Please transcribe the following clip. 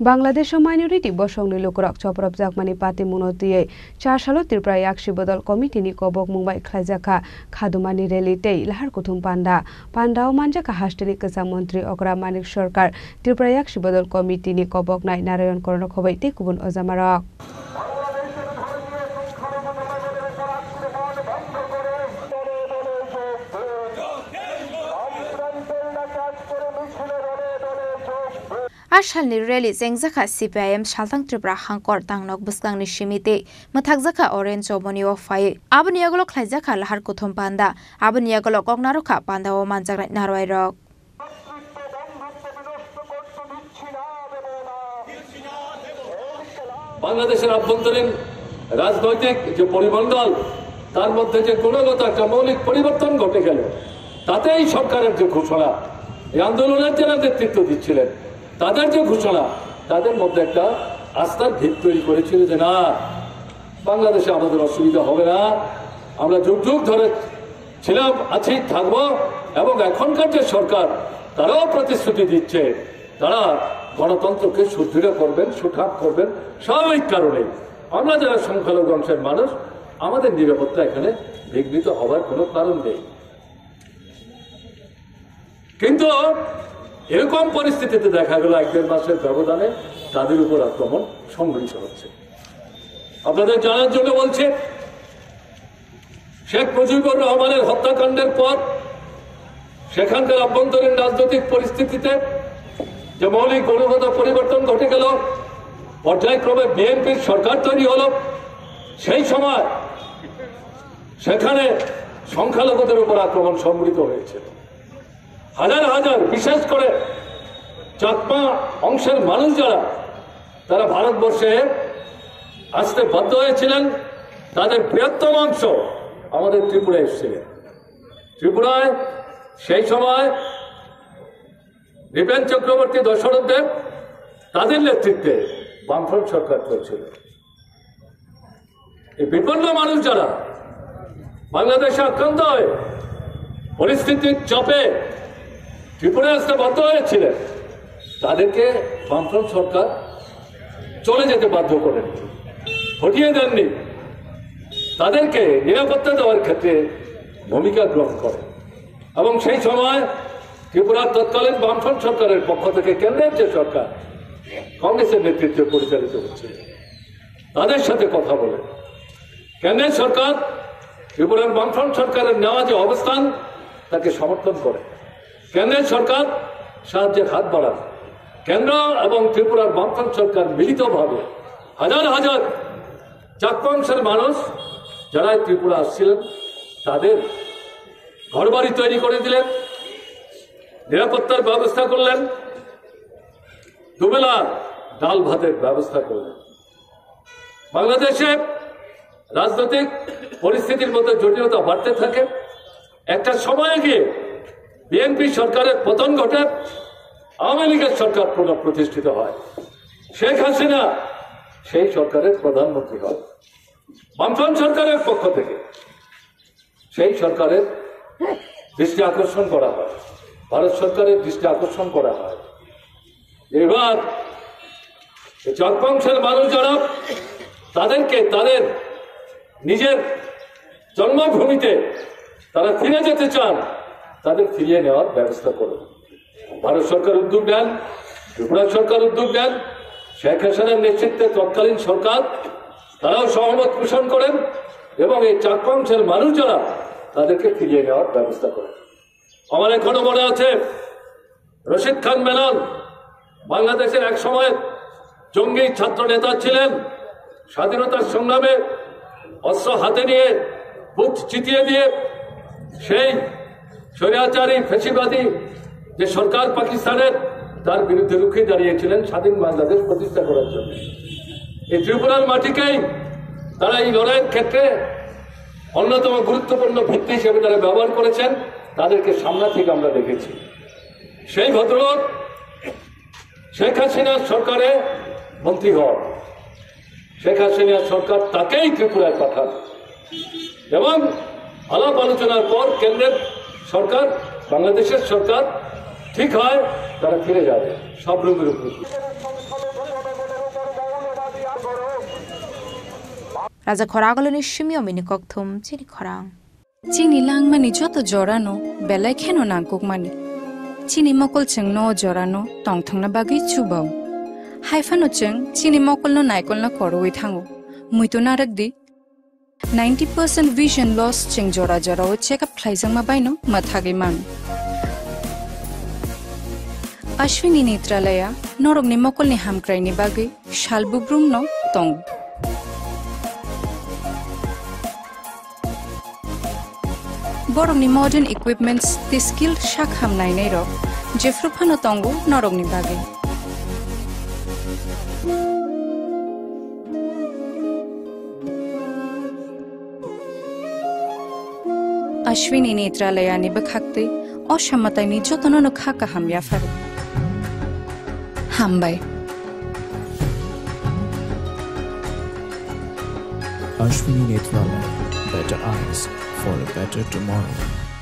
Bangladesh minority বসংনি লোকরক চপরব জাকমানি পাতি মুনতিয়ে 4 সালো ত্রিপুরা একশি বদল কমিটিनि কবক মুंबाइ ख्लाइजाखा खादुमानि रेलितेई लाहार कुथुम पान्डाव मानजाखा हास्टेनि कसा मन्त्री अग्रा मानिक सरकार त्रिपुरा एकशि बदल कमिटिनि कबक नाय नारायण कर्ण खबै ते गुबुन अजामारक आसालनि रेली जेंजाखा CPIM सालथां त्रिपुरा हांकर तांनक बुस्कांनि सिमिति मथाकजाखा अरेन्ज जमनि अफाय आबनि आगल ख्लाइजाखा लाहार कुथुम पान्दा आबनि आगल कगनारखा पान्दाव मानजाग्राय नारवायरक বাংলাদেশের আভ্যন্তরীণ রাজনৈতিক যে পরিমণ্ডল তার মধ্যে যে গুণগত একটা মৌলিক পরিবর্তন ঘটে গেল তাতেই সরকারের যে ঘোষণা এই আন্দোলনের যারা নেতৃত্ব দিচ্ছিলেন তাদের যে ঘোষণা তাদের মধ্যে একটা আস্থার ভিত তৈরি করেছিল যে না বাংলাদেশে আমাদের অসুবিধা হবে না আমরা যুগ যুগ ধরে ছিলাম আছি থাকবো এবং এখনকার যে সরকার তারাও প্রতিশ্রুতি দিচ্ছে তারা গণতন্ত্রকে সুদৃঢ় করবেন সুঠাপ করবেন স্বাভাবিক কারণে আমরা যারা সংখ্যালঘু অংশের মানুষ আমাদের নিরাপত্তা এখানে বিঘ্নিত হওয়ার কোনো কারণ নেই কিন্তু এরকম পরিস্থিতিতে দেখা গেল 1-1.5 মাসের ব্যবধানে তাদের উপর আক্রমণ সংঘটিত হচ্ছে আপনাদের জানার জন্য বলছে শেখ মুজিবুর রহমানের হত্যাকাণ্ডের পর সেখানকার আভ্যন্তরীণ রাজনৈতিক পরিস্থিতিতে যে মৌলিক গুণগত পরিবর্তন ঘটে গেল পর্যায়ক্রমে বিএনপির সরকার তৈরি হলো সেই সময় সেখানে সংখ্যালঘুদের উপর আক্রমণ সংঘটিত হয়েছিল হাজার হাজার বিশেষ করে চাকমা অংশের মানুষ যারা তারা ভারতবর্ষে আসতে বাধ্য হয়েছিলেন তাদের বৃহত্তম অংশ আমাদের ত্রিপুরায় এসেছিলেন ত্রিপুরায় সেই সময় নৃপেন চক্রবর্তী দশরথ দেব তাদের নেতৃত্বে বামফ্রন্ট সরকার চলছিল এই বিপন্ন মানুষ যারা বাংলাদেশে আক্রান্ত হয়ে পরিস্থিতির চাপে ত্রিপুরায় আসতে বাধ্য হয়েছিলেন তাদেরকে বামফ্রন্ট সরকার চলে যেতে বাধ্য করেন হটিয়ে দেননি তাদেরকে নিরাপত্তা দেওয়ার ক্ষেত্রে ভূমিকা গ্রহণ করেন এবং সেই সময় ত্রিপুরার তৎকালীন বামফ্রন্ট সরকারের পক্ষ থেকে কেন্দ্রের যে সরকার কংগ্রেসের নেতৃত্বে পরিচালিত হচ্ছে তাদের সাথে কথা বলে কেন্দ্রের সরকার ত্রিপুরার বামফ্রন্ট সরকারের নেওয়া যে অবস্থান তাকে সমর্থন করে কেন্দ্রের সরকার সাহায্যের হাত বাড়ান কেন্দ্র এবং ত্রিপুরার বামফ্রন্ট সরকার মিলিতভাবে হাজার হাজার চাকমাংশের মানুষ যারা ত্রিপুরা আসছিলেন তাদের ঘরবাড়ি তৈরি করে দিলেন নিরাপত্তার ব্যবস্থা করলেন দুবেলা ডাল ভাতের ব্যবস্থা করলেন বাংলাদেশে রাজনৈতিক পরিস্থিতির মধ্যে জটিলতা বাড়তে থাকে একটা সময়ে গিয়ে বিএনপি সরকারের পতন ঘটে আওয়ামী লীগের সরকার পুনঃপ্রতিষ্ঠিত হয় শেখ হাসিনা সেই সরকারের প্রধানমন্ত্রী হয় বামফ্রন্ট সরকারের পক্ষ থেকে সেই সরকারের দৃষ্টি আকর্ষণ করা হয় ভারত সরকারের দৃষ্টি আকর্ষণ করা হয় এবার চাকমাংশের মানুষ যারা তাদেরকে তাদের নিজের জন্মভূমিতে তারা ফিরে যেতে চান তাদের ফিরিয়ে নেওয়ার ব্যবস্থা করুন ভারত সরকার উদ্যোগ নেন ত্রিপুরা সরকার উদ্যোগ নেন শেখ হাসিনার নেতৃত্বে তৎকালীন সরকার তারাও সহমত পোষণ করেন এবং এই চাকমাংশের মানুষ যারা তাদেরকে ফিরিয়ে নেওয়ার ব্যবস্থা করেন আমার এখনো মনে আছে রশিদ খান মেনন বাংলাদেশের এক সময় জঙ্গি ছাত্র নেতা ছিলেন স্বাধীনতার সংগ্রামে অস্ত্র হাতে নিয়ে বুক চিতিয়ে দিয়ে সেই স্বৈরাচারী ফ্যাসিবাদী যে সরকার পাকিস্তানের তার বিরুদ্ধে রুখে দাঁড়িয়েছিলেন স্বাধীন বাংলাদেশ প্রতিষ্ঠা করার জন্য এই ত্রিপুরার মাটিকেই তারা এই লড়াইয়ের ক্ষেত্রে অন্যতম গুরুত্বপূর্ণ ভিত্তি হিসেবে তারা ব্যবহার করেছেন তাদেরকে সামনে থেকে আমরা দেখেছি সেই ভদ্রলোক শেখ হাসিনার সরকারে মন্ত্রী হন শেখ হাসিনার সরকার তাকেই ত্রিপুরায় পাঠান এবং আলাপ আলোচনার পর কেন্দ্রের সরকার বাংলাদেশের সরকার ঠিক হয় তারা ফিরে যাবে সব রোগের উপর Raja Khoragoloni Shimio Minikoktum, Chini Khorang. Chini lang mani joto jorano, belai keno nangkuk mani. Chini mokol cheng no jorano, tong thang na bagi chubao. Haifano cheng, chini mokol no naikol na koroi thango. Muito narak di. 90% vision loss cheng jora jora o check up klaisang mabaino mathagi man. Ashwini Netralaya, norog ni mokol ni hamkrai ni bagi, shalbubrum no tong. Borog ni modern equipments, the skill shak ham nai nei ro, jefrupano tongo norog ni bagi. Ashwini Netralaya ni bakhakte, o shamatai ni jotono no khaka ham yafaru. Hambai. Ashwini Netralaya, better eyes for a better tomorrow.